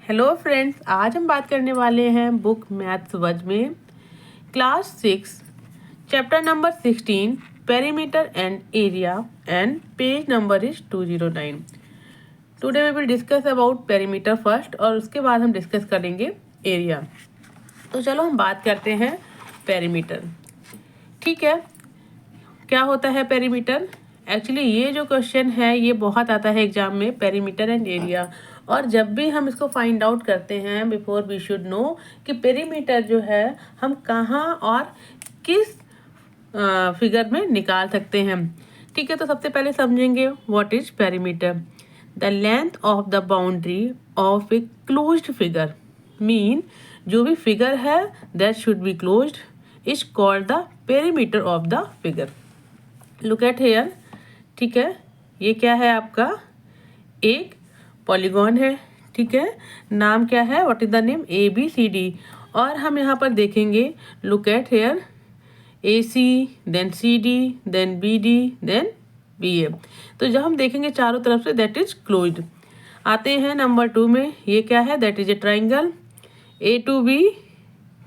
Hello friends, आज हम बात करने वाले हैं बुक मैथ्स वज में class 6 chapter number 16 perimeter and area and page number is 209। Today we will discuss about perimeter first और उसके बाद हम डिस्कस करेंगे एरिया। तो चलो हम बात करते हैं पेरीमीटर। ठीक है, क्या होता है पेरीमीटर? एक्चुअली ये जो क्वेश्चन है ये बहुत आता है एग्जाम में, पेरीमीटर एंड एरिया। और जब भी हम इसको फाइंड आउट करते हैं बिफोर वी शुड नो कि पेरीमीटर जो है हम कहाँ और किस फिगर में निकाल सकते हैं। ठीक है, तो सबसे पहले समझेंगे what is perimeter. The length of the boundary of a closed figure mean जो भी फिगर है that should be closed is called the perimeter of the figure. Look at here. ठीक है, ये क्या है आपका? एक पॉलीगॉन है। ठीक है, नाम क्या है? What is the name? ABCD। और हम यहाँ पर देखेंगे, look at here, AC then CD then BD then BA। तो जब हम देखेंगे चारों तरफ से दैट इज क्लोज्ड। आते हैं नंबर 2 में, ये क्या है? That is a triangle A to B।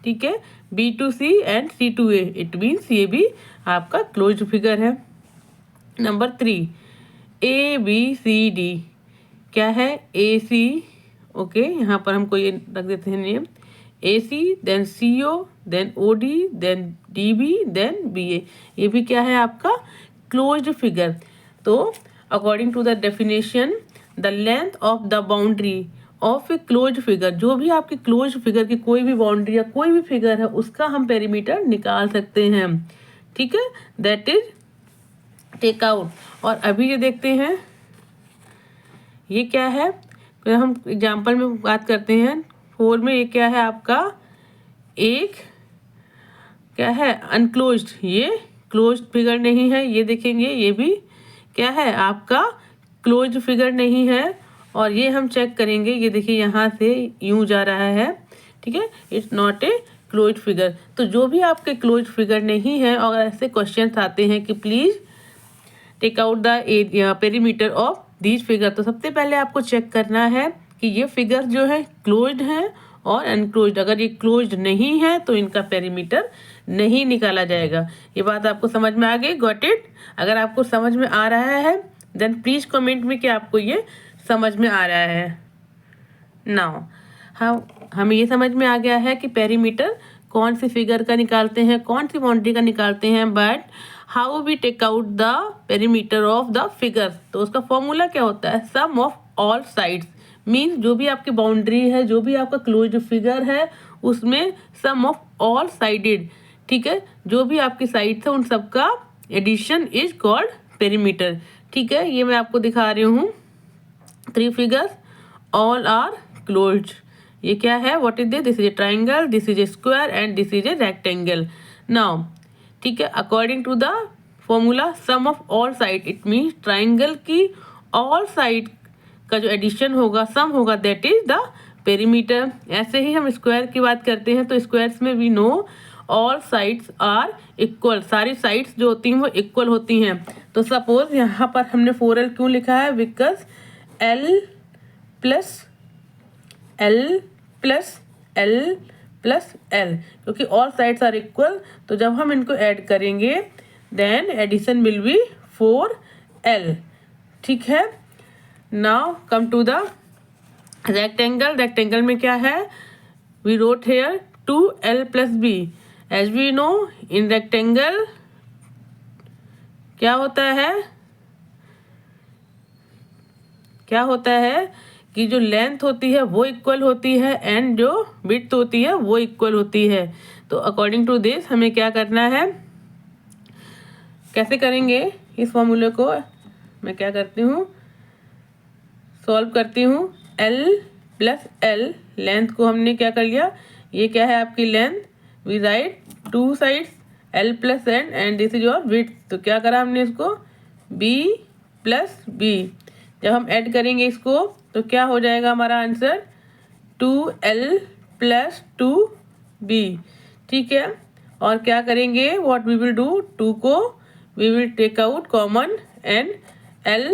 ठीक है, B to C and C to A। It means ये भी आपका क्लोज्ड फिगर है। नंबर 3 ABCD क्या है? AC। ओके, यहाँ पर हमको ये रख देते हैं name, AC then CO then OD then DB then BA। ये भी क्या है आपका? Closed figure. तो according to the definition the length of the boundary of a closed figure, जो भी आपकी क्लोज्ड फिगर की कोई भी बाउंड्री या कोई भी फिगर है उसका हम पेरीमीटर निकाल सकते हैं। ठीक है, दैट इज टेक आउट। और अभी ये देखते हैं ये क्या है, तो हम एग्जाम्पल में बात करते हैं 4 में। ये क्या है आपका? एक क्या है? अनक्लोज्ड। ये क्लोज्ड फिगर नहीं है। ये देखेंगे ये भी क्या है आपका? क्लोज्ड फिगर नहीं है। और ये हम चेक करेंगे, ये देखिए यहाँ से यूं जा रहा है। ठीक है, it's not a closed figure. तो जो भी आपके क्लोज्ड फिगर नहीं है और ऐसे क्वेश्चन आते हैं कि please take out the perimeter of these figure, तो सबसे पहले आपको चेक करना है कि ये फिगर जो है क्लोज्ड है और अनक्लोज्ड। अगर ये क्लोज्ड नहीं है तो इनका पेरीमीटर नहीं निकाला जाएगा। ये बात आपको समझ में आ गई? Got it? अगर आपको समझ में आ रहा है देन प्लीज कमेंट में कि आपको ये समझ में आ रहा है। नाउ हमें ये समझ में आ गया है कि पेरीमीटर कौन सी फिगर का निकालते हैं, कौन सी बाउंड्री का निकालते हैं, but how we take out the perimeter of the figure. तो उसका फॉर्मूला क्या होता है? Sum of all sides means जो भी आपकी बाउंड्री है, जो भी आपका क्लोज्ड फिगर है उसमें सम ऑफ ऑल साइडेड। ठीक है, जो भी आपकी साइड्स है उन सबका एडिशन इज कॉल्ड पेरीमीटर। ठीक है, ये मैं आपको दिखा रही हूँ 3 फिगर्स, ऑल आर क्लोज्ड। ये क्या है? What is this is a triangle, this is a square and this is a rectangle. Now ठीक है, according to the formula sum of all side, it means triangle की all side का जो addition होगा, सम होगा, दैट इज द पेरीमीटर। ऐसे ही हम square की बात करते हैं तो स्क्वायर्स में we know all sides are equal, सारी साइड्स जो होती हैं वो इक्वल होती हैं। तो सपोज यहाँ पर हमने 4L क्यों लिखा है? Because L plus L plus L plus L, क्योंकि ऑल साइड्स आर इक्वल। तो जब हम इनको ऐड करेंगे then addition will be 4L। ठीक है, now come to the rectangle. Rectangle में क्या है? We wrote here 2L plus B। As we know in rectangle क्या होता है? क्या होता है कि जो लेंथ होती है वो इक्वल होती है एंड जो विड्थ होती है वो इक्वल होती है। तो अकॉर्डिंग टू दिस हमें क्या करना है, कैसे करेंगे इस फॉर्मूले को? मैं क्या करती हूँ, सॉल्व करती हूँ। L प्लस L, लेंथ को हमने क्या कर लिया, ये क्या है आपकी length, we write 2 sides L plus N and this is your width. तो क्या करा हमने इसको, B प्लस B। जब हम ऐड करेंगे इसको तो क्या हो जाएगा हमारा आंसर? 2L plus 2B। ठीक है, और क्या करेंगे, व्हाट वी विल डू, 2 को we will take out common and L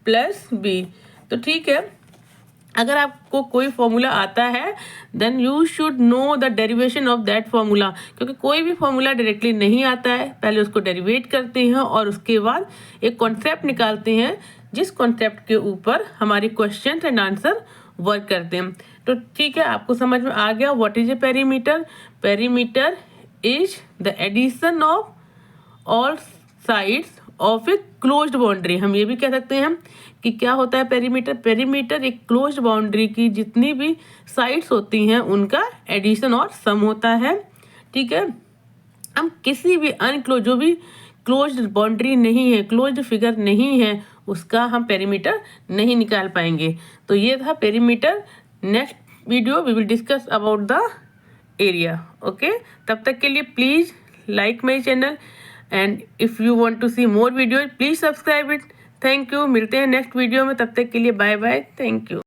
plus B। तो ठीक है, अगर आपको कोई फॉर्मूला आता है then you should know the derivation of that formula, क्योंकि कोई भी फॉर्मूला डायरेक्टली नहीं आता है, पहले उसको डेरिवेट करते हैं और उसके बाद एक कॉन्सेप्ट निकालते हैं जिस कॉन्सेप्ट के ऊपर हमारे क्वेश्चन एंड आंसर वर्क करते हैं। तो ठीक है, आपको समझ में आ गया what is a perimeter. Perimeter is the addition of all sides of a closed boundary. हम ये भी कह सकते हैं कि क्या होता है पेरीमीटर। पेरीमीटर एक क्लोज्ड बाउंड्री की जितनी भी साइड्स होती हैं उनका एडिशन और सम होता है। ठीक है, हम किसी भी अनक्लोज, जो भी क्लोज्ड बाउंड्री नहीं है, क्लोज्ड फिगर नहीं है, उसका हम पेरीमीटर नहीं निकाल पाएंगे। तो ये था perimeter. Next video we will discuss about the area. Okay, तब तक के लिए please like my channel and if you want to see more video please subscribe it. Thank you, मिलते हैं नेक्स्ट वीडियो में, तब तक के लिए बाय बाय, थैंक यू।